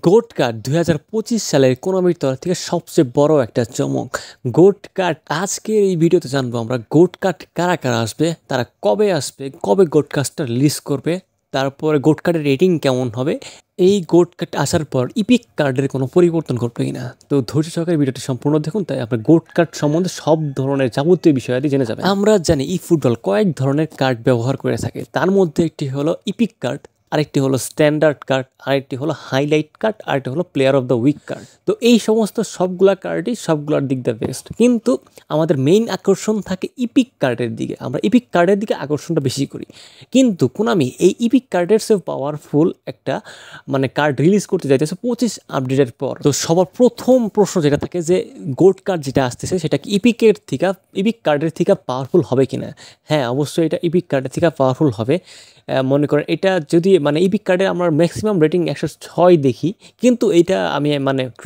Goat card 2025 সালের কোনামির তরফ থেকে সবচেয়ে বড় একটা চমক। গোট কার্ড আজকের এই ভিডিওতে জানবো আমরা গোট কার্ড কারা কারা আসবে, তারা কবে আসবে, কবে গোট কার্ডটা রিলিজ করবে, তারপরে গোট কার্ডের রেটিং কেমন হবে, এই গোট কার্ড আসার পর ইপিক কার্ডের কোনো পরিবর্তন করবে কিনা। তো ধৈর্য সহকারে ভিডিওটি সম্পূর্ণ দেখুন, তাই আপনার গোট কার্ড সম্বন্ধে সব ধরনের যাবতীয় বিষয়াদি জেনে যাবেন। আমরা জানি ই ফুটবল কয়েক ধরনের কার্ড ব্যবহার করে থাকে, তার মধ্যে একটি হলো ইপিক কার্ড, আরেকটি হলো স্ট্যান্ডার্ড কার্ড, আরেকটি হলো হাইলাইট কার্ড, আরেকটি হলো player of the week card. তো এই সমস্ত সবগুলা কার্ডই সবগুলার দিক দ্য বেস্ট, কিন্তু আমাদের মেইন আকর্ষণ থাকে ইপিক কার্ডের দিকে। আমরা ইপিক কার্ডের দিকে আকর্ষণটা বেশি করি, কিন্তু কোনামি এই ইপিক কার্ডের চেয়ে পাওয়ারফুল একটা কার্ড রিলিজ করতে যাইতেছে 25 আপডেটের পর। তো সবার প্রথম প্রশ্ন যেটা থাকে যে গোট কার্ড যেটা আসতেছে সেটা কি ইপিক কার্ডের থেকে পাওয়ারফুল হবে কিনা। হ্যাঁ, অবশ্যই এটা ইপিক কার্ডের থেকে পাওয়ারফুল হবে। মনে করেন এটা যদি ইপিক কার্ডে আমরা ম্যাক্সিমাম রেটিং 106 দেখি, কিন্তু এটা আমি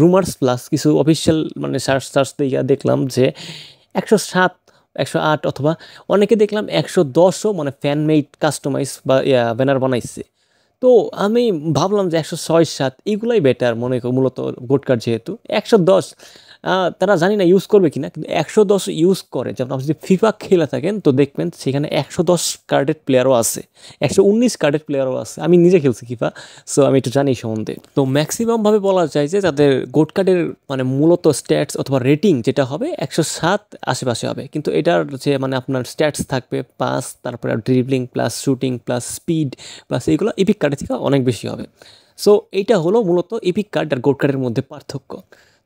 রুমার্স প্লাস কিছু অফিসিয়াল সার্চ দিয়ে দেখলাম যে 107, 108 অথবা অনেকে দেখলাম 110ও ফ্যানমেড কাস্টমাইজ বা ব্যানার বানাইছে। তো আমি ভাবলাম যে 106, 7 এইগুলাই বেটার মূলত গোট কার্ড, যেহেতু 110 তারা জানি না ইউজ করবে কিনা, কিন্তু 110 ইউজ করে। যেমন আপনি যদি ফিফা খেলে থাকেন তো দেখবেন সেখানে 110 কার্ডের প্লেয়ারও আছে, 119 কার্ডের প্লেয়ারও আছে। আমি নিজে খেলছি ফিফা, সো আমি একটু জানি সম্বন্ধে। তো ম্যাক্সিমামভাবে বলা যায় যে তাদের গোট কার্ডের মূলত স্ট্যাটস অথবা রেটিং যেটা হবে 107 আশেপাশে হবে, কিন্তু এটার যে আপনার স্ট্যাটস থাকবে পাস, তারপরে dribbling plus shooting plus speed plus এইগুলো ইপিক কার্ডের থেকে অনেক বেশি হবে। সো এইটা হলো মূলত ইপিক কার্ড আর গোট কার্ডের মধ্যে পার্থক্য।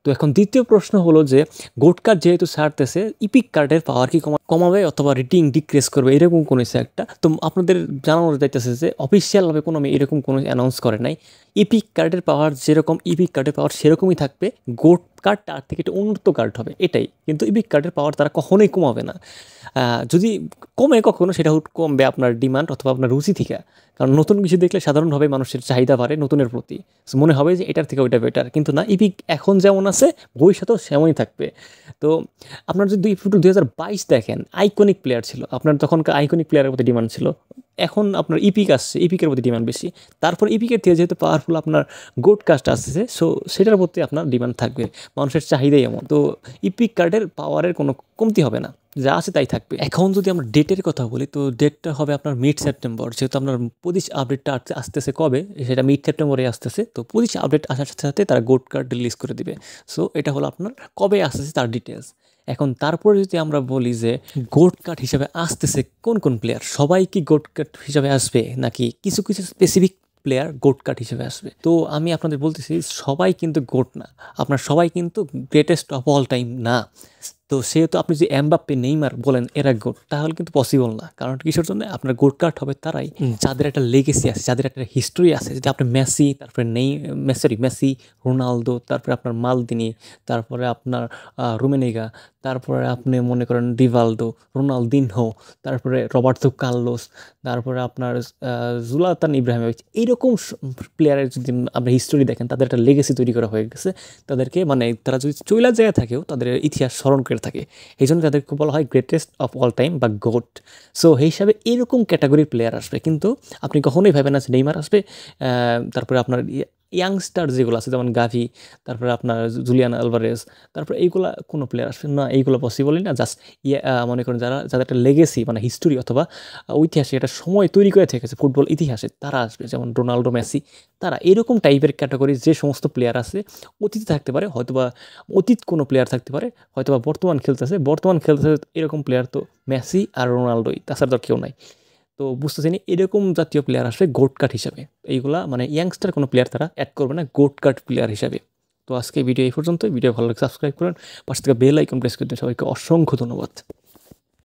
তো এখন দ্বিতীয় প্রশ্ন হলো যে গোট কার্ড যেহেতু ছাড়তেছে, ইপিক কার্ডের পাওয়ার কি কমাবে অথবা রেটিং ডিক্রিজ করবে, এরকম কোনো একটা। তো আপনাদের জানানো যাইতেছে যে অফিসিয়ালভাবে কোনো এরকম কোনো অ্যানাউন্স করে নাই। ইপিক কার্ডের পাওয়ার যেরকম ইপিক কার্ডের পাওয়ার সেরকমই থাকবে, গোট কার্ড তার থেকে একটা উন্নত কার্ড হবে এটাই, কিন্তু ইপিক কার্ডের পাওয়ার তারা কখনোই কমাবে না। যদি কমে কখনো, সেটা কমবে আপনার ডিমান্ড অথবা আপনার রুচি থেকে, কারণ নতুন কিছু দেখলে সাধারণভাবে মানুষের চাহিদা বাড়ে নতুনের প্রতি, মনে হবে যে এটার থেকে ওইটা বেটার। কিন্তু না, ইপিক এখন যেমন আছে ভবিষ্যতেও সেমনই থাকবে। তো আপনার যদি ফুটবল 2022 দেখেন, আইকনিক প্লেয়ার ছিল আপনার, তখনকার আইকনিক প্লেয়ারের প্রতি ডিমান্ড ছিল। এখন আপনার ইপিক আসছে, ইপিকের প্রতি ডিমান্ড বেশি। তারপর ইপিকের থেকে যেহেতু পাওয়ারফুল আপনার গোট কার্ড আসছে, সো সেটার প্রতি আপনার ডিমান্ড থাকবে, মানুষের চাহিদাই এমন। তো ইপিক কার্ডের পাওয়ারের কোনো কমতি হবে না, যা আছে তাই থাকবে। এখন যদি আমরা ডেটের কথা বলি, তো ডেটটা হবে আপনার মিড সেপ্টেম্বর, যেহেতু আপনার 25 আপডেটটা আসতেছে কবে, সেটা মিড সেপ্টেম্বরে আসতেছে। তো 25 আপডেট আসার সাথে সাথে তারা গোট কার্ড রিলিজ করে দিবে। সো এটা হলো আপনার কবে আসতেছে তার ডিটেলস। এখন তারপরে যদি আমরা বলি যে গোট কার্ড হিসাবে আসতেছে কোন কোন প্লেয়ার, সবাই কি গোট কার্ড হিসাবে আসবে নাকি কিছু কিছু স্পেসিফিক প্লেয়ার গোট কার্ড হিসেবে আসবে? তো আমি আপনাদের বলতেছি, সবাই কিন্তু গোট না, আপনার সবাই কিন্তু গ্রেটেস্ট অফ অল টাইম না। তো সেহেতু আপনি যদি এমবাপ্পে, নেইমার বলেন এরা গোট, তাহলে কিন্তু পসিবল না। কারণ কিসের জন্য? আপনার গোট কার্ড হবে তারাই যাদের একটা লেগেসি আছে, যাদের একটা হিস্ট্রি আছে। যদি আপনি মেসি, তারপরে মেসি, রোনালদো, তারপরে আপনার মালদিনি, তারপরে আপনার রুমেনিগা, তারপরে আপনি মনে করেন রিভালদো, রোনালদিনহো, তারপরে রবার্তো কার্লোস, তারপরে আপনার জুলাতান ইব্রাহিমোভিচ, এইরকম প্লেয়ারের যদি আপনি হিস্টোরি দেখেন, তাদের একটা লেগেসি তৈরি করা হয়ে গেছে। তাদেরকে তারা যদি চইলা জায়গায় থাকেও তাদের ইতিহাস স্মরণ করে থাকে, এই জন্য তাদেরকে বলা হয় গ্রেটেস্ট অফ অল টাইম বা গোট। সো এই হিসাবে এরকম ক্যাটাগরির প্লেয়ার আসবে, কিন্তু আপনি কখনোই ভাবেন না যে নেইমার আসবে। তারপরে আপনার ইয়াংস্টার যেগুলো আছে, যেমন গাভি, তারপরে আপনার জুলিয়ান আলভারেজ, তারপরে এইগুলা কোনো প্লেয়ার আসবে না, এইগুলো পসিবলই না। জাস্ট মনে করেন যাদের একটা লেগেসি হিস্টোরি অথবা ঐতিহাসিক একটা সময় তৈরি করে থেকেছে ফুটবল ইতিহাসে, তারা আসবে। যেমন রোনাল্ডো, মেসি, তারা এরকম টাইপের ক্যাটাগরি যে সমস্ত প্লেয়ার আছে। অতীতে থাকতে পারে, হয়তোবা অতীত কোনো প্লেয়ার থাকতে পারে, হয়তোবা বর্তমান খেলতেছে এরকম প্লেয়ার তো মেসি আর রোনাল্ডোই, তাছাড়া তো কেউ নাই। তো বুঝতেছি না, এরকম জাতীয় প্লেয়ার আসবে গোট কার্ড হিসাবে। এইগুলা ইয়াংস্টার কোনো প্লেয়ার তারা অ্যাড করবে না গোট কার্ড প্লেয়ার হিসাবে। তো আজকে ভিডিও এই পর্যন্ত। ভিডিও ভালো লাগে সাবস্ক্রাইব করেন, পাশে থেকে বেল আইকন প্রেস করে দিন। সবাইকে অসংখ্য ধন্যবাদ।